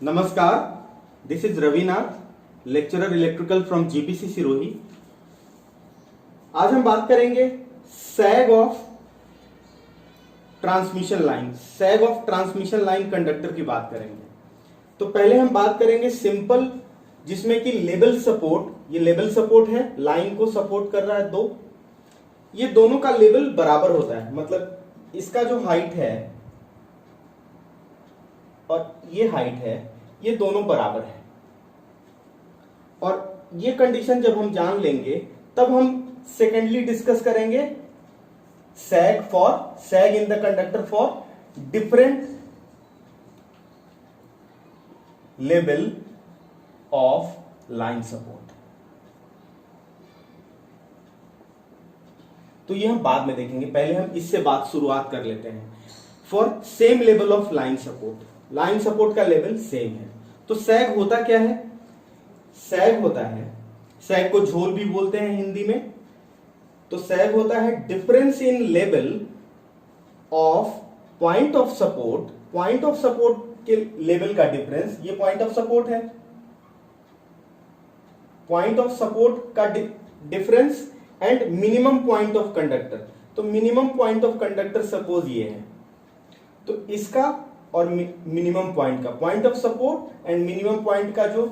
नमस्कार, this is Ravinath, lecturer electrical from GPC Sirohi. आज हम बात करेंगे sag of transmission line. Sag of transmission line conductor की बात करेंगे। तो पहले हम बात करेंगे सिंपल, जिसमें कि लेवल सपोर्ट, ये लेवल सपोर्ट है, लाइन को सपोर्ट कर रहा है दो, ये दोनों का लेवल बराबर होता है। मतलब इसका जो हाइट है और ये हाइट है, ये दोनों बराबर है। और ये कंडीशन जब हम जान लेंगे तब हम सेकेंडली डिस्कस करेंगे sag in the conductor for different level of line support. तो ये हम बाद में देखेंगे, पहले हम इससे बात शुरुआत कर लेते हैं। For same level of line support, line support का लेवल सेम है। तो सैग होता क्या है? सैग होता है, सैग को झोल भी बोलते हैं हिंदी में। तो सैग होता है difference in level of point of support. Point of support के लेवल का डिफरेंस, ये पॉइंट ऑफ सपोर्ट है, पॉइंट ऑफ सपोर्ट का difference and minimum point of conductor. तो minimum point of conductor suppose ये है, तो इसका और मिनिमम पॉइंट का, point of support and minimum point का जो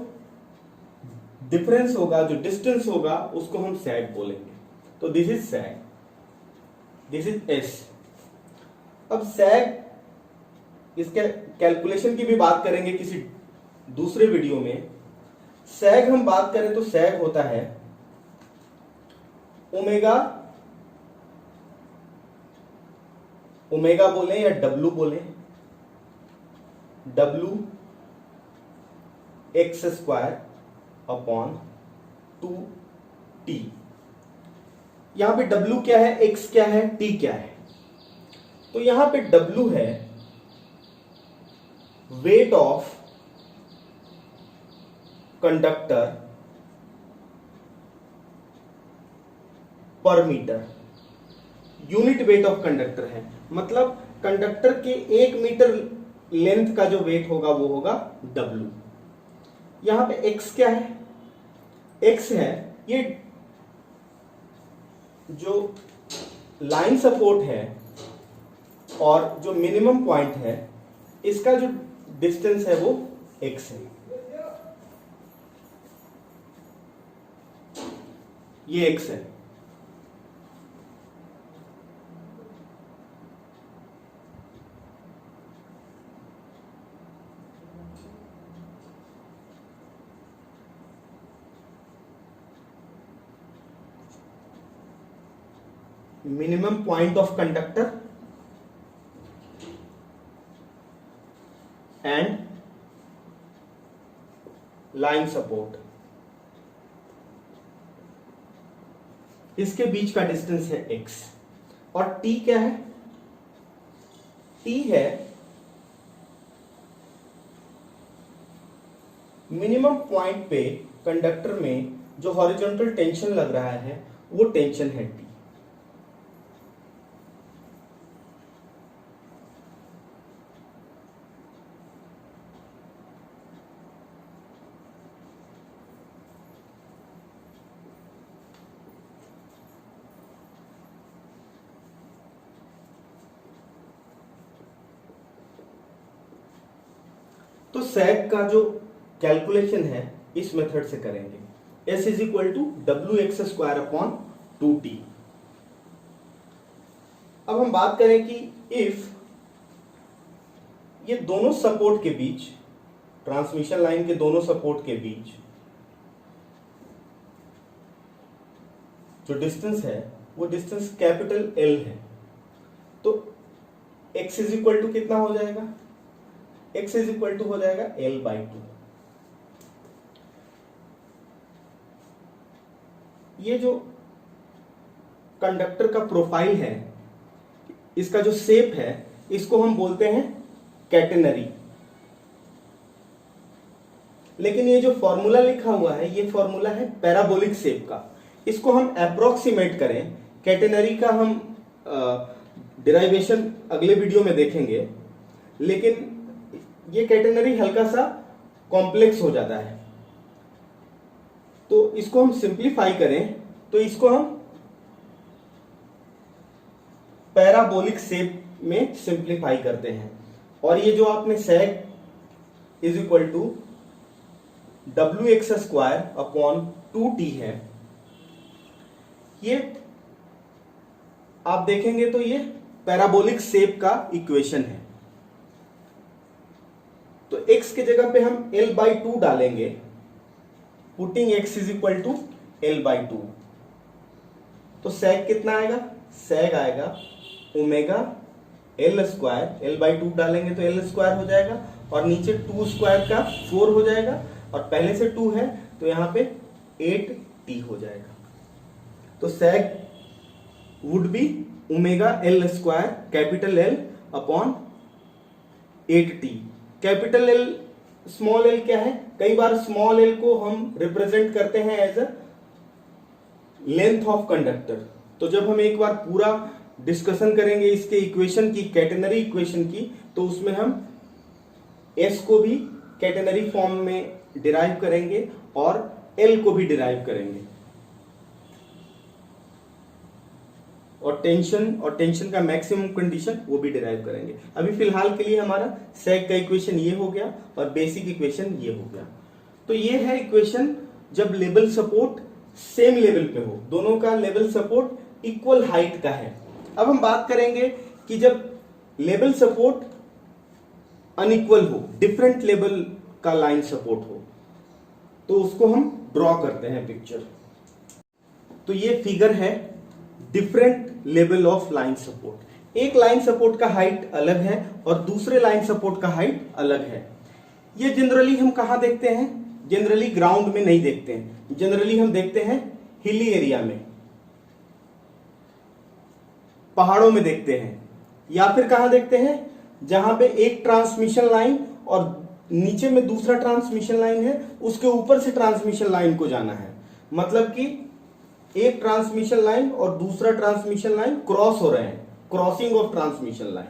डिफरेंस होगा, जो डिस्टेंस होगा, उसको हम सैग बोलेंगे। तो this is sag, this is S. अब सैग, इसके कैलकुलेशन की भी बात करेंगे किसी दूसरे वीडियो में। सैग हम बात करें तो सैग होता है ओमेगा, ओमेगा बोले या डब्लू बोले, W x square upon 2t। यहां पे डब्लू क्या है, एक्स क्या है, टी क्या है? तो यहां पे डब्लू है वेट ऑफ कंडक्टर पर meter, unit weight of conductor है। मतलब कंडक्टर के 1 मीटर लेंथ का जो वेट होगा वो होगा W। यहां पे x क्या है? x है ये जो लाइन सपोर्ट है और जो मिनिमम पॉइंट है, इसका जो डिस्टेंस है वो x है। ये x है। Minimum point of conductor and line support, इसके बीच का डिस्टेंस है x। और t क्या है? t है मिनिमम पॉइंट पे कंडक्टर में जो हॉरिजॉन्टल टेंशन लग रहा है वो टेंशन है t। तो सैग का जो कैलकुलेशन है इस मेथड से करेंगे, S is equal to W x square upon 2t। अब हम बात करें कि इफ ये दोनों सपोर्ट के बीच, ट्रांसमिशन लाइन के दोनों सपोर्ट के बीच जो डिस्टेंस है वो डिस्टेंस कैपिटल L है, तो x इज इक्वल टू कितना हो जाएगा? x इज इक्वल टू हो जाएगा L/2। ये जो कंडक्टर का प्रोफाइल है, इसका जो शेप है, इसको हम बोलते हैं कैटेनरी। लेकिन ये जो फॉर्मूला लिखा हुआ है, ये फॉर्मूला है पैराबोलिक शेप का। इसको हम अप्रोक्सीमेट करें, कैटेनरी का हम डिराइवेशन अगले वीडियो में देखेंगे। लेकिन ये कैटेनरी हल्का सा कॉम्प्लेक्स हो जाता है। तो इसको हम सिंप्लीफाई करें तो इसको हम पैराबोलिक शेप में सिंप्लीफाई करते हैं, और ये जो आपने sec is equal to wx² upon 2t है, ये आप देखेंगे तो ये पैराबोलिक शेप का इक्वेशन है। तो x की जगह पे हम l/2 डालेंगे, putting x is equal to l/2। तो sec कितना आएगा, sec आएगा ओमेगा l² l/2 डालेंगे तो l² हो जाएगा, और नीचे 2² का 4 हो जाएगा, और पहले से 2 है तो यहां पे 8t हो जाएगा। तो sec would be omega l² capital L upon 8t। Capital L small l क्या है, कई बार स्मॉल l को हम रिप्रेजेंट करते हैं as a length of conductor. तो जब हम एक बार पूरा डिस्कशन करेंगे इसके इक्वेशन की, कैटेनरी इक्वेशन की, तो उसमें हम s को भी कैटेनरी फॉर्म में डिराइव करेंगे और l को भी डिराइव करेंगे, और टेंशन का मैक्सिमम कंडीशन वो भी डिराइव करेंगे। अभी फिलहाल के लिए हमारा सेक का इक्वेशन ये हो गया और बेसिक इक्वेशन ये हो गया। तो ये है इक्वेशन जब लेवल सपोर्ट सेम लेवल पे हो, दोनों का लेवल सपोर्ट इक्वल हाइट का है। अब हम बात करेंगे कि जब लेवल सपोर्ट अनइक्वल हो, डिफरेंट लेवल का लाइन सपोर्ट हो, तो उसको हम ड्रॉ करते हैं पिक्चर। तो ये फिगर है different level of line support. एक लाइन सपोर्ट का हाइट अलग है और दूसरे लाइन सपोर्ट का हाइट अलग है। ये जनरली हम कहां देखते हैं, जनरली ग्राउंड में नहीं देखते हैं, जनरली हम देखते हैं हिली एरिया में, पहाड़ों में देखते हैं, या फिर कहां देखते हैं जहां पे एक ट्रांसमिशन लाइन और नीचे में दूसरा ट्रांसमिशन लाइन है, उसके ऊपर से ट्रांसमिशन लाइन को जाना है। मतलब कि एक ट्रांसमिशन लाइन और दूसरा ट्रांसमिशन लाइन क्रॉस हो रहे हैं, क्रॉसिंग ऑफ ट्रांसमिशन लाइन।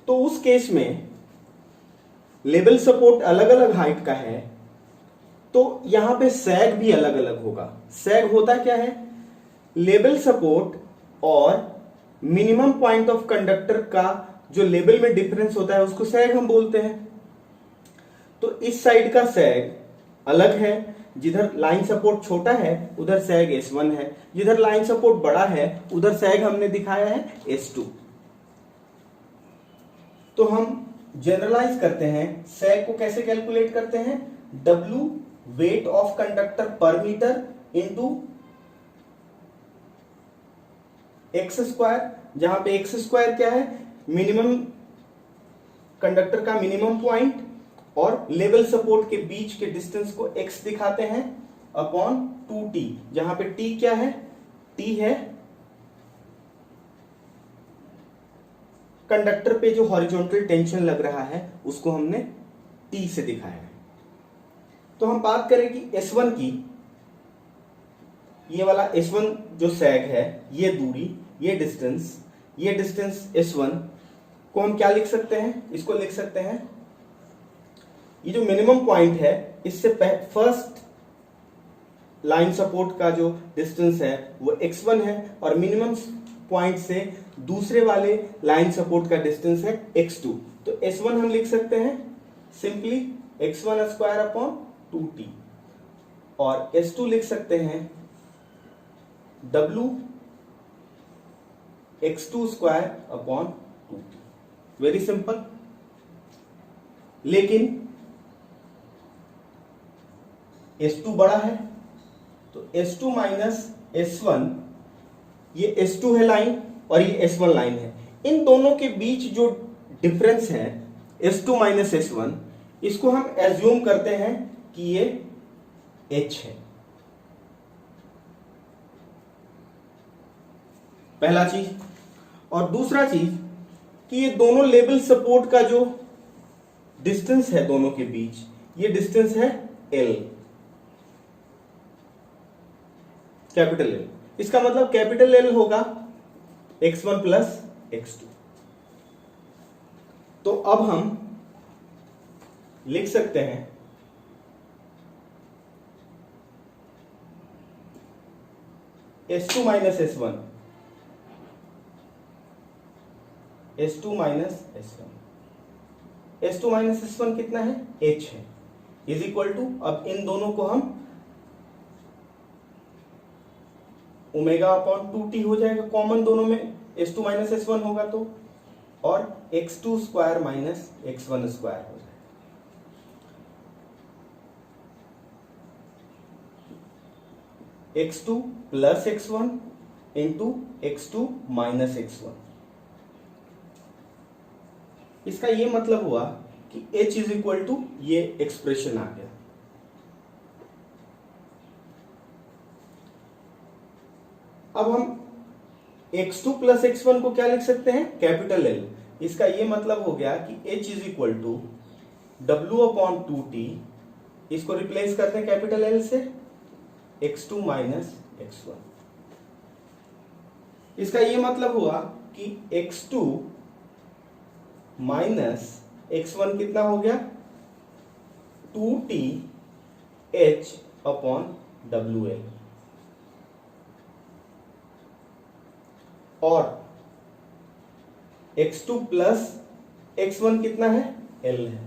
तो उस केस में लेवल सपोर्ट अलग अलग हाइट का है, तो यहां पे सैग भी अलग अलग होगा। सैग होता क्या है, लेवल सपोर्ट और मिनिमम पॉइंट ऑफ कंडक्टर का जो लेवल में डिफरेंस होता है उसको सैग हम बोलते हैं। तो इस साइड का सैग अलग है, जिधर लाइन सपोर्ट छोटा है उधर सैग S1 है, जिधर लाइन सपोर्ट बड़ा है उधर सैग हमने दिखाया है S2। तो हम जनरलाइज करते हैं, सैग को कैसे कैलकुलेट करते हैं, W वेट ऑफ कंडक्टर पर मीटर इंटू x², जहां पे x² क्या है, मिनिमम कंडक्टर का मिनिमम पॉइंट, और लेवल सपोर्ट के बीच के डिस्टेंस को x दिखाते हैं, अपॉन 2t, जहां पे t क्या है, t है कंडक्टर पे जो हॉरिजॉन्टल टेंशन लग रहा है उसको हमने t से दिखाया है। तो हम बात करें कि S1 की, ये वाला S1 जो सैग है, ये दूरी, ये डिस्टेंस S1 को हम क्या लिख सकते हैं, इसको लिख सकते हैं, ये जो मिनिमम पॉइंट है इससे फर्स्ट लाइन सपोर्ट का जो डिस्टेंस है वो x1 है, और मिनिमम पॉइंट से दूसरे वाले लाइन सपोर्ट का डिस्टेंस है x2। तो S1 हम लिख सकते हैं सिंपली x1² अपॉन 2t, और S2 लिख सकते हैं W x2² upon 2t। Very simple. लेकिन S2 बड़ा है तो S2 माइनस S1, ये S2 है लाइन और ये S1 लाइन है, इन दोनों के बीच जो डिफरेंस है S2 माइनस S1, इसको हम एज्यूम करते हैं कि ये H है। पहला चीज, और दूसरा चीज कि ये दोनों लेवल सपोर्ट का जो डिस्टेंस है दोनों के बीच, ये डिस्टेंस है L। Capital L. इसका मतलब कैपिटल एल होगा x1 प्लस x2। तो अब हम लिख सकते हैं S2 minus S1, S2 minus S1, S2 minus S1 कितना है, H है, इज इक्वल टू, अब इन दोनों को हम ओमेगा अपॉन 2t हो जाएगा, कॉमन दोनों में S2 माइनस S1 होगा तो, और x2 square minus x1 square हो जाएगा। x2 plus x1 into x2 minus x1। इसका ये मतलब हुआ कि h इज इक्वल टू ये एक्सप्रेशन आ गया। अब हम x2 प्लस x1 को क्या लिख सकते हैं, कैपिटल L। इसका ये मतलब हो गया कि h is equal to W upon 2t, इसको रिप्लेस करते हैं कैपिटल L से, x2 माइनस x1। इसका ये मतलब हुआ कि x2 माइनस x1 कितना हो गया, 2t h अपॉन WL, और x2 प्लस x1 कितना है, L है।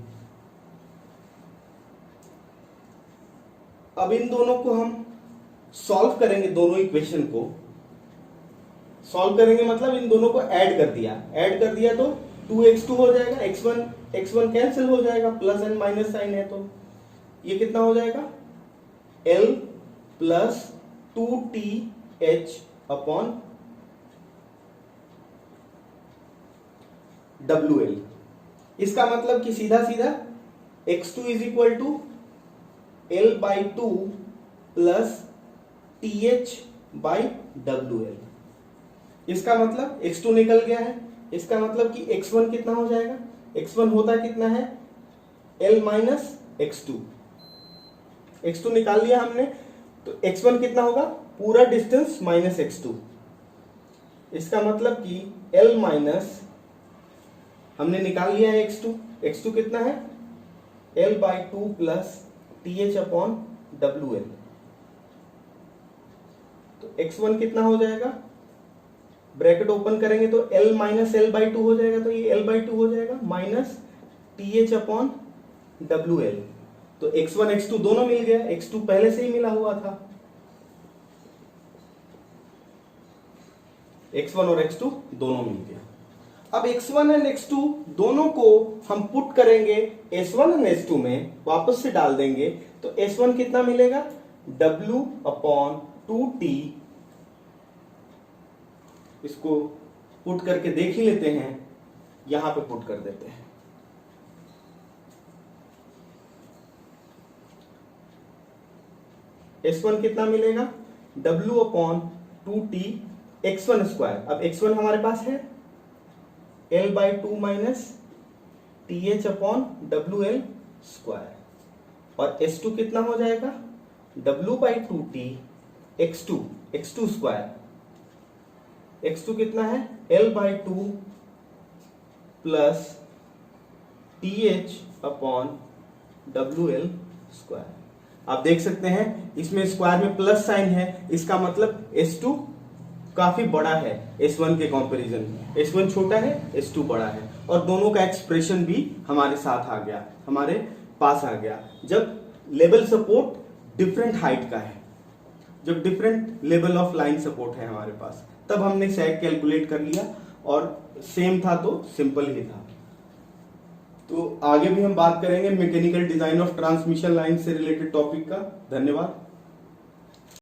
अब इन दोनों को हम सॉल्व करेंगे, दोनों इक्वेशन को सॉल्व करेंगे मतलब इन दोनों को ऐड कर दिया तो 2x2 हो जाएगा, x1 कैंसिल हो जाएगा, प्लस एंड माइनस साइन है तो ये कितना हो जाएगा, L plus 2TH upon WL। इसका मतलब कि सीधा सीधा x2 is equal to L by 2 plus TH by WL। इसका मतलब x2 निकल गया है, इसका मतलब कि x1 कितना हो जाएगा, x1 होता कितना है, L माइनस x2 निकाल लिया हमने, तो x1 कितना होगा, पूरा डिस्टेंस माइनस x2। इसका मतलब कि L माइनस, हमने निकाल लिया है x2 कितना है, L by 2 plus TH upon WL। तो x1 कितना हो जाएगा, ब्रैकेट ओपन करेंगे तो L माइनस L बाई 2 हो जाएगा, तो ये L बाई 2 हो जाएगा, माइनस TH अपॉन WL। तो x1 x2 दोनों मिल गया, x2 पहले से ही मिला हुआ था, x1 और x2 दोनों मिल गया। अब x1 एंड x2 दोनों को हम पुट करेंगे s1 एंड s2 में, वापस से डाल देंगे, तो s1 कितना मिलेगा, W अपॉन 2t, इसको पुट करके देख ही लेते हैं, यहां पे पुट कर देते हैं। s1 कितना मिलेगा, W upon 2t x1 square, अब x1 हमारे पास है L by 2 minus TH upon WL square, और s2 कितना हो जाएगा, W by 2t x2 square, x2 कितना है, L by 2 plus TH upon WL square. आप देख सकते हैं इसमें स्क्वायर में प्लस साइन है, इसका मतलब S2 काफी बड़ा है S1 के कंपैरिजन में, S1 छोटा है, S2 बड़ा है, और दोनों का एक्सप्रेशन भी हमारे साथ आ गया, हमारे पास आ गया। जब लेवल सपोर्ट डिफरेंट हाइट का है, जब different level of line support है हमारे पास, तब हमने सैग कैलकुलेट कर लिया, और सेम था तो सिंपल ही था। तो आगे भी हम बात करेंगे mechanical design of transmission line से रिलेटेड टॉपिक का। धन्यवाद।